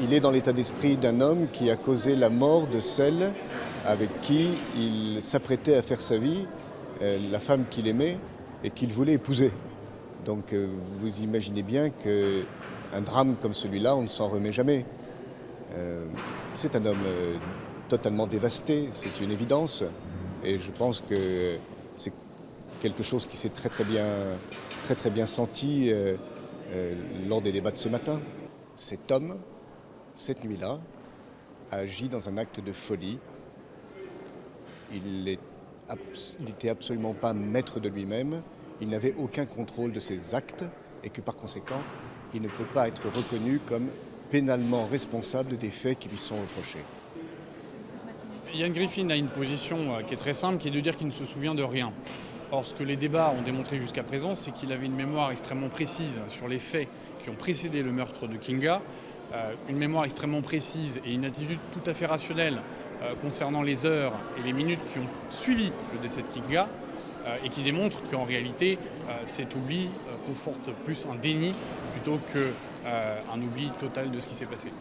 Il est dans l'état d'esprit d'un homme qui a causé la mort de celle avec qui il s'apprêtait à faire sa vie, la femme qu'il aimait et qu'il voulait épouser. Donc vous imaginez bien qu'un drame comme celui-là, on ne s'en remet jamais. C'est un homme totalement dévasté, c'est une évidence. Et je pense que c'est quelque chose qui s'est très bien senti lors des débats de ce matin. Cet homme, cette nuit-là, a agi dans un acte de folie. Il n'était absolument pas maître de lui-même, il n'avait aucun contrôle de ses actes et que par conséquent, il ne peut pas être reconnu comme pénalement responsable des faits qui lui sont reprochés. Ian Griffin a une position qui est très simple, qui est de dire qu'il ne se souvient de rien. Or, ce que les débats ont démontré jusqu'à présent, c'est qu'il avait une mémoire extrêmement précise sur les faits qui ont précédé le meurtre de Kinga, une mémoire extrêmement précise et une attitude tout à fait rationnelle concernant les heures et les minutes qui ont suivi le décès de Kinga, et qui démontre qu'en réalité, cet oubli conforte plus un déni plutôt qu'un oubli total de ce qui s'est passé.